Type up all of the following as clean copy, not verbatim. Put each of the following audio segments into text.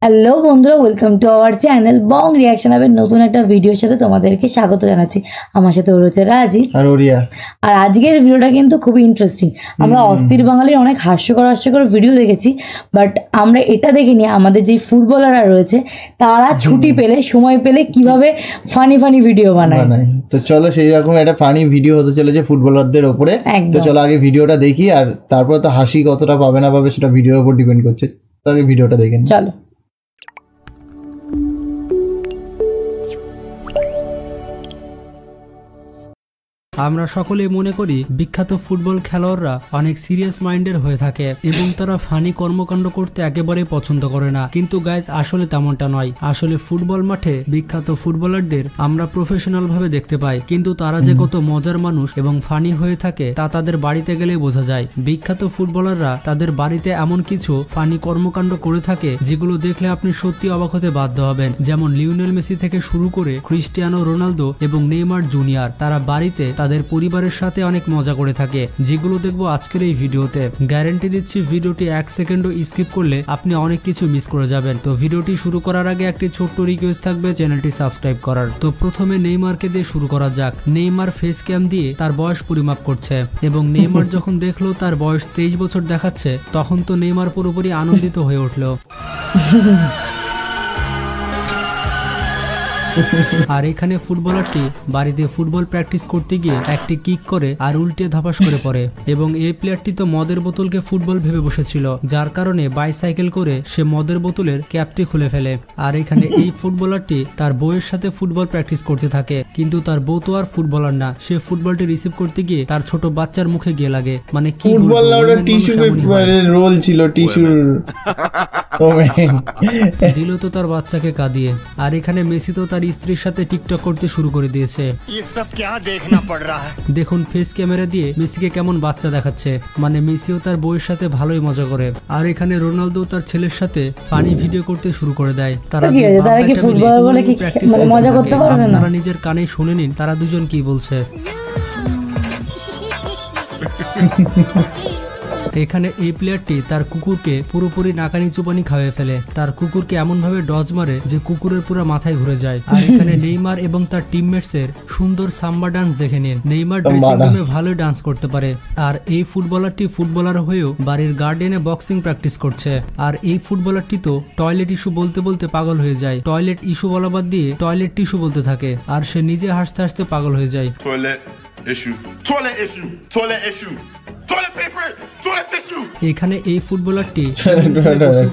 Hello বন্ধুরা, welcome to our channel Bong reaction অ্যাপের নতুন একটা ভিডিওর সাথে তোমাদেরকে স্বাগত জানাচ্ছি। আমার সাথে রয়েছে রাজি আর ওরিয়া। আর আজকের ভিডিওটা কিন্তু খুবই ইন্টারেস্টিং। আমরা অস্থির বাঙালির অনেক হাস্যকর ভিডিও দেখেছি, বাট আমরা এটা দেখিনি আমাদের যে ফুটবলাররা রয়েছে তারা ছুটি পেলে সময় পেলে কিভাবে ফানি ভিডিও বানায়। তো চলো সেই রকম একটা ফানি ভিডিও হতে চলেছে ফুটবলারদের ওপরে। তো চলো আগে ভিডিওটা দেখি, আর তারপর তো হাসি কতটা পাবে না পাবে সেটা ভিডিওর উপর ডিপেন্ড করছে। তো আগে ভিডিওটা দেখেন, চলো। আমরা সকলেই মনে করি বিখ্যাত ফুটবল খেলোয়াড়রা অনেক সিরিয়াস মাইন্ডের হয়ে থাকে এবং তারা ফানি কর্মকাণ্ড করতে একেবারেই পছন্দ করে না, কিন্তু গাইজ আসলে তেমনটা নয়। আসলে ফুটবল মাঠে বিখ্যাত ফুটবলারদের আমরা প্রফেশনাল ভাবে দেখতে পাই, কিন্তু তারা যে কত মজার মানুষ এবং ফানি হয়ে থাকে তা তাদের বাড়িতে গেলেই বোঝা যায়। বিখ্যাত ফুটবলাররা তাদের বাড়িতে এমন কিছু ফানি কর্মকাণ্ড করে থাকে যেগুলো দেখলে আপনি সত্যি অবাক হতে বাধ্য হবেন। যেমন লিওনেল মেসি থেকে শুরু করে ক্রিস্টিয়ানো রোনালদো এবং নেইমার জুনিয়র, তারা বাড়িতে তাদের পরিবারের সাথে অনেক মজা করে থাকে, যেগুলো দেখবো আজকের এই ভিডিওতে। গ্যারান্টি দিচ্ছি ভিডিওটি 1 সেকেন্ডও স্কিপ করলে আপনি অনেক কিছু মিস করে যাবেন। তো ভিডিওটি শুরু করার আগে একটি ছোট্ট রিকোয়েস্ট থাকবে চ্যানেলটি সাবস্ক্রাইব করার। তো প্রথমে নেইমারকে দিয়ে শুরু করা যাক। নেইমার ফেস ক্যাম দিয়ে তার বয়স পরিমাপ করছে এবং নেইমার যখন দেখলো তার বয়স 23 বছর দেখাচ্ছে, তখন তো নেইমার পুরোপুরি আনন্দিত হয়ে উঠলো। আর এখানে ফুটবলারটি বাড়িতে ফুটবল প্র্যাকটিস করতে গিয়ে একটি কিক করে আর উল্টে ধপাস করে পড়ে এবং এই প্লেয়ারটি তো মদের বোতলকে ফুটবল ভেবে বসেছিল, যার কারণে বাইসাইকেল করে সে মদের বোতলের ক্যাপটি খুলে ফেলে। আর এখানে এই ফুটবলারটি তার বউয়ের সাথে ফুটবল প্র্যাকটিস করতে থাকে, কিন্তু তার বউ তো আর ফুটবলার না, সে ফুটবলটি রিসিভ করতে গিয়ে তার ছোট বাচ্চার মুখে গিয়ে লাগে। মানে কি রোল ছিল টিস্যুর দিল তো তার বাচ্চাকে কাঁদিয়ে। আর এখানে মেসি তো তার স্ত্রীর সাথে টিকটক করতে শুরু করে দিয়েছে। দেখুন ফেস ক্যামেরা দিয়ে মেসিকে কেমন বাচ্চা দেখাচ্ছে, মানে মেসিও তার বউয়ের সাথে ভালোই মজা করে। আর এখানে রোনালদো তার ছেলের সাথে ফানি ভিডিও করতে শুরু করে দেয়। তারা আপনারা নিজের কানে শুনে নিন তারা দুজন কি বলছে। এখানে এই প্লেয়ারটি তার কুকুরকে পুরোপুরি নাকানি চুপানি খাওয়াই ফেলে। তার কুকুরকে এমন ভাবে ডজ মারে যে কুকুরের পুরো মাথায় ঘুরে যায়। আর এখানে নেইমার এবং তার টিমমেটস এর সুন্দর সাম্বা ডান্স দেখে নিন। নেইমার ড্রেসিং রুমে ভালোই ডান্স করতে পারে। আর এই ফুটবলারটি ফুটবলার হয়েও বাড়ির গার্ডেনে বক্সিং প্র্যাকটিস করছে। আর এই ফুটবলারটি তো টয়লেট ইস্যু বলতে বলতে পাগল হয়ে যায়। টয়লেট ইস্যু বলা বাদ দিয়ে টয়লেট টিস্যু বলতে থাকে, আর সে নিজে হাসতে হাসতে পাগল হয়ে যায়। এখানে এই ফুটবলারটি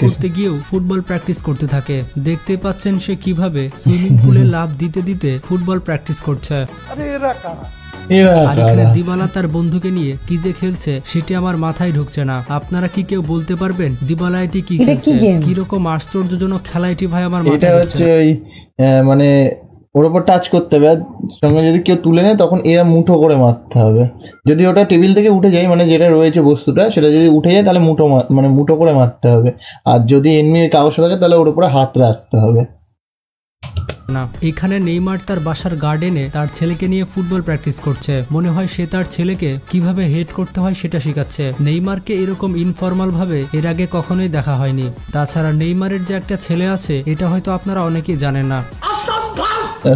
করতে গিয়েও ফুটবল প্র্যাকটিস করতে থাকে। দেখতে পাচ্ছেন সে কিভাবে সুইমিং পুলে লাফ দিতে দিতে ফুটবল প্র্যাকটিস করছে। আর এখানে দিবালা তার বন্ধুকে নিয়ে কি যে খেলছে সেটি আমার মাথায় ঢুকছে না। আপনারা কি কেউ বলতে পারবেন দিবালা এটি কি খেলছে? কিরকম আশ্চর্যজনক খেলা এটি ভাই আমার মাথায় ঢুকছে। মানে ওর উপর টাচ করতে হবে, সঙ্গে যদি কেউ তুলে নেয় তখন এরা মুঠো করে মারতে হবে। যদি ওটা টেবিল থেকে উঠে যায়, মানে যেটা রয়েছে বস্তুটা সেটা যদি উঠে যায় তাহলে মুঠো করে মারতে হবে। আর যদি এমনি কাগজ থাকে তাহলে ওর উপরে হাত রাখতে হবে না। এখানে নেইমার তার বাসার গার্ডেনে তার ছেলেকে নিয়ে ফুটবল প্র্যাকটিস করছে। মনে হয় সে তার ছেলেকে কিভাবে হেড করতে হয় সেটা শেখাচ্ছে। নেইমারকে এরকম ইনফর্মাল ভাবে এর আগে কখনোই দেখা হয়নি। তাছাড়া নেইমারের যে একটা ছেলে আছে এটা হয়তো আপনারা অনেকেই জানেন না।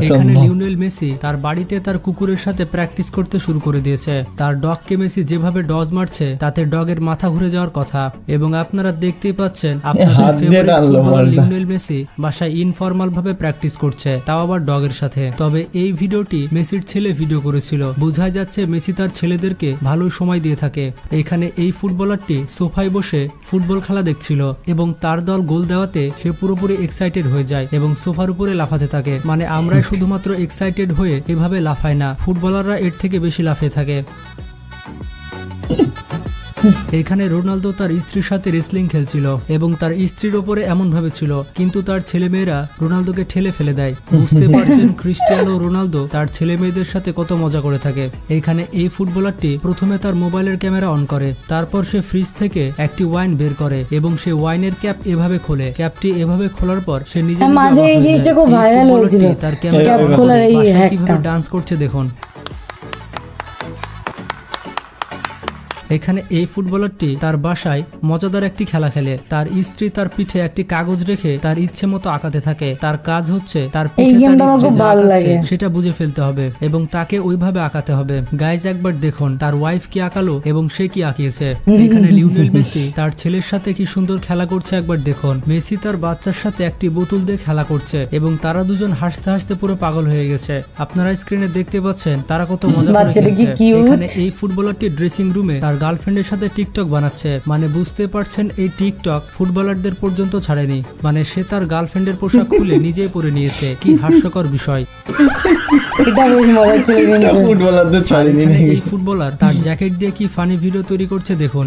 এখানে লিওনেল মেসি তার বাড়িতে তার কুকুরের সাথে প্র্যাকটিস করতে শুরু করে দিয়েছে। তার ডগকে মেসি যেভাবে ডজ মারছে তাতে ডগের মাথা ঘুরে যাওয়ার কথা। এবং আপনারা দেখতেই পাচ্ছেন আপনাদের ফেভারিট ফুটবলার লিওনেল মেসি বাসায় ইনফর্মাল ভাবে প্র্যাকটিস করছে, তাও আবার ডগের সাথে। তবে এই ভিডিওটি মেসির ছেলে ভিডিও করেছিল। বোঝা যাচ্ছে মেসি তার ছেলেদেরকে ভালো সময় দিয়ে থাকে। এখানে এই ফুটবলারটি সোফায় বসে ফুটবল খেলা দেখছিল এবং তার দল গোল দেওয়াতে সে পুরোপুরি এক্সাইটেড হয়ে যায় এবং সোফার উপরে লাফাতে থাকে। মানে আমরা শুধুমাত্র এক্সাইটেড হয়ে এভাবে লাফায় না, ফুটবলাররা এর থেকে বেশি লাফিয়ে থাকে। এখানে রোনালদো তার স্ত্রীর সাথে রেসলিং খেলছিল এবং তার স্ত্রীর ওপরে এমন ভাবে ছিল, কিন্তু তার ছেলে মেয়েরা রোনালদোকে ঠেলে ফেলে দেয়। বুঝতে পারছেন ক্রিস্টিয়ানো রোনালদো তার ছেলে মেয়েদের সাথে কত মজা করে থাকে। এখানে এই ফুটবলারটি প্রথমে তার মোবাইলের ক্যামেরা অন করে, তারপর সে ফ্রিজ থেকে একটি ওয়াইন বের করে এবং সে ওয়াইনের ক্যাপ এভাবে খোলে। ক্যাপটি এভাবে খোলার পর সে নিজে তার ক্যামেরা কিভাবে ডান্স করছে দেখুন। এখানে এই ফুটবলারটি তার বাসায় মজাদার একটি খেলা খেলে। তার স্ত্রী তার পিঠে একটি কাগজ রেখে তার ইচ্ছে মতো আঁকাতে থাকে। তার কাজ হচ্ছে তার পিঠে তার স্ত্রী যা আঁকাচ্ছে সেটা বুঝে ফেলতে হবে এবং তাকে ওইভাবে আঁকাতে হবে। গাইজ একবার দেখুন তার ওয়াইফ কি আঁকালো এবং সে কি আঁকিয়েছে। এখানে লিওনেল মেসি তার ছেলের সাথে কি সুন্দর খেলা করছে একবার দেখুন। মেসি তার বাচ্চার সাথে একটি বোতল দিয়ে খেলা করছে এবং তারা দুজন হাসতে হাসতে পুরো পাগল হয়ে গেছে। আপনারা স্ক্রিনে দেখতে পাচ্ছেন তারা কত মজা করে খেলছে। এখানে এই ফুটবলারটি ড্রেসিং রুমে তার গার্লফ্রেন্ডের সাথে টিকটক বানাচ্ছে। মানে বুঝতে পারছেন এই টিকটক ফুটবলারদের পর্যন্ত ছাড়েনি। মানে সে তার গার্লফ্রেন্ডের পোশাক খুলে নিজেই পরে নিয়েছে। কি হাস্যকর বিষয়। এটা বেশ মজা ছিল কিন্তু ফুটবলারদের ছাড়েনি। এই ফুটবলার তার জ্যাকেট দিয়ে কি ফানি ভিডিও তৈরি করছে দেখুন।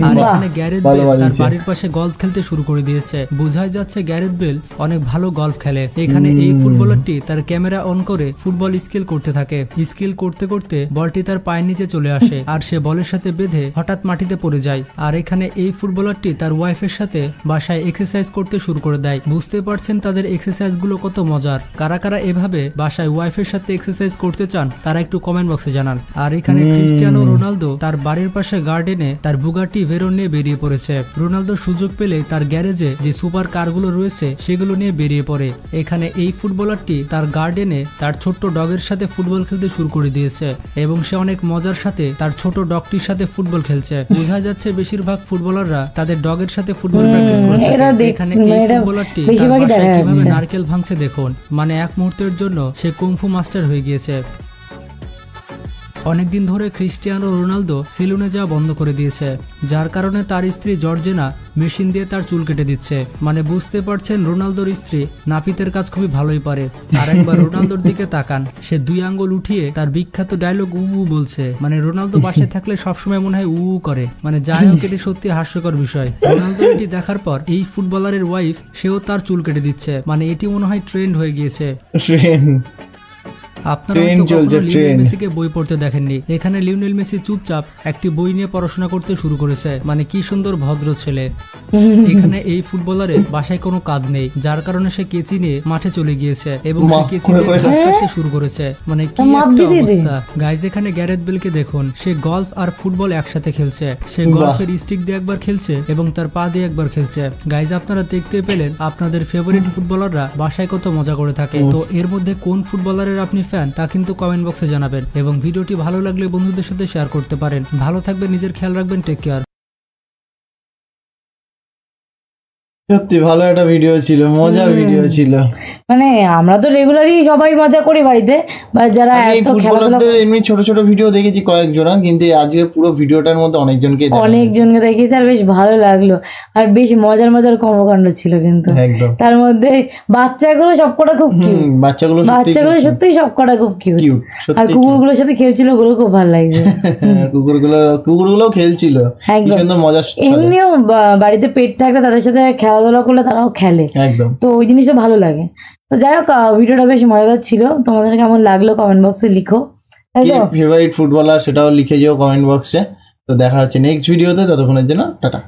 আর এখানে গ্যারেথ বেল তার বাড়ির পাশে গলফ খেলতে শুরু করে দিয়েছে। বোঝাই যাচ্ছে গ্যারেথ বেল অনেক ভালো গলফ খেলে। এখানে এই ফুটবলারটি তার ক্যামেরা অন করে ফুটবল স্কিল করতে থাকে। স্কিল করতে করতে বলটি তার পায়ের নিচে চলে আসে আর সে বলের সাথে বেঁধে হঠাৎ মাটিতে পড়ে যায়। আর এখানে এই ফুটবলারটি তার ওয়াইফের সাথে বাসায় এক্সারসাইজ করতে শুরু করে দেয়। বুঝতে পারছেন তাদের এক্সারসাইজ গুলো কত মজার। কারা কারা এভাবে বাসায় ওয়াইফের সাথে এক্সারসাইজ করতে চান তারা একটু কমেন্ট বক্সে জানান। আর এখানে ক্রিস্টিয়ানো রোনালদো তার বাড়ির পাশে গার্ডেনে তার বুগাটি ভেরন নিয়ে বেরিয়ে পড়েছে। রোনালদো সুযোগ পেলে তার গ্যারেজে যে সুপার কারগুলো রয়েছে সেগুলো নিয়ে বেরিয়ে পড়ে। এখানে এই ফুটবলারটি তার গার্ডেনে তার ছোট্ট ডগের সাথে ফুটবল খেলতে শুরু করে দিয়েছে এবং সে অনেক মজার সাথে তার ছোট ডগটির সাথে ফুটবল খেলছে। বোঝা যাচ্ছে বেশিরভাগ ফুটবলাররা তাদের ডগের সাথে ফুটবল প্র্যাকটিস করে থাকে। এখানে এই ফুটবলারটি তার বাসায় কিভাবে নারকেল ভাঙছে দেখুন। মানে এক মুহূর্তের জন্য সে কুংফু মাস্টার হয়ে গিয়েছে। অনেকদিন ধরে ক্রিস্টিয়ানো রোনালদো সেলুনে যাওয়া বন্ধ করে দিয়েছে, যার কারণে তার স্ত্রী জর্জেনা মেশিন দিয়ে তার চুল কেটে দিচ্ছে। মানে বুঝতে পারছেন রোনালদোর স্ত্রী নাপিতের কাজ খুবই ভালোই পারে। আর একবার রোনালদোর দিকে তাকান, সে 2 আঙ্গুল উঠিয়ে তার বিখ্যাত ডায়লগ উ বলছে। মানে রোনালদো বাসায় থাকলে সবসময় মনে হয় উ করে। মানে যাই হোক, এটি সত্যি হাস্যকর বিষয়। রোনালদো এটি দেখার পর এই ফুটবলারের ওয়াইফ সেও তার চুল কেটে দিচ্ছে। মানে এটি মনে হয় ট্রেন্ড হয়ে গিয়েছে। আপনারা হয়তো কখনো লিওনেল মেসিকে বই পড়তে দেখেননি। এখানে লিওনেল মেসি চুপচাপ একটি বই নিয়ে পড়াশোনা করতে শুরু করেছে। মানে কি সুন্দর ভদ্র ছেলে। এখানে এই ফুটবলারের বাসায় কোনো কাজ নেই, যার কারণে সে কেচি নিয়ে মাঠে চলে গিয়েছে এবং সে কেচি দিয়ে ঘাস কাটতে শুরু করেছে। মানে কি একটা অবস্থা গাইজ। এখানে গ্যারেথ বেলকে দেখুন, সে গলফ আর ফুটবল একসাথে খেলছে। সে গলফের স্টিক দিয়ে একবার খেলছে এবং তার পা দিয়ে একবার খেলছে। গাইজ আপনারা দেখতে পেলেন আপনাদের ফেভারিট ফুটবলাররা বাসায় কত মজা করে থাকে। তো এর মধ্যে কোন ফুটবলারের আপনি ফ্যান তা কিন্তু কমেন্ট বক্সে জানাবেন এবং ভিডিওটি ভালো লাগলে বন্ধুদের সাথে শেয়ার করতে পারেন। ভালো থাকবেন, নিজের খেয়াল রাখবেন, টেক কেয়ার। সত্যি ভালো একটা ভিডিও ছিল, মজার ভিডিও ছিল। মানে আমরা তো রেগুলারই সবাই মজা করি বাড়িতে, বা যারা এত খেলাধুলা এমনি ছোট ছোট ভিডিও দেখেছি কয়েকজন, কিন্তু আজকে পুরো ভিডিওটার মধ্যে অনেকজনকে দেখেছি আর বেশ ভালো লাগলো। আর বেশ মজার মজার কর্মকাণ্ড ছিল কিন্তু তার মধ্যে। বাচ্চাগুলো সবকটা খুব কিউট, বাচ্চাগুলো সত্যি সবকটা খুব কিউট। আর কুকুরগুলোর সাথে খেলছিল, ওগুলো খুব ভালো লাগছে। কুকুরগুলো খেলছিল একদম মজা। এমনিও বাড়িতে পেট থাকলে তাদের সাথে খেলাধুলা করলে তারাও খেলে, তো ওই জিনিসটা ভালো লাগে। তো যাই হোক, ভিডিওটা বেশ মজাদার ছিল। তোমাদের কেমন লাগলো কমেন্ট বক্সে লিখো। ফেভারিট ফুটবলার সেটাও লিখে যেও কমেন্ট বক্সে। তো দেখা হচ্ছে নেক্সট ভিডিওতে, ততক্ষণের জন্য টাটা।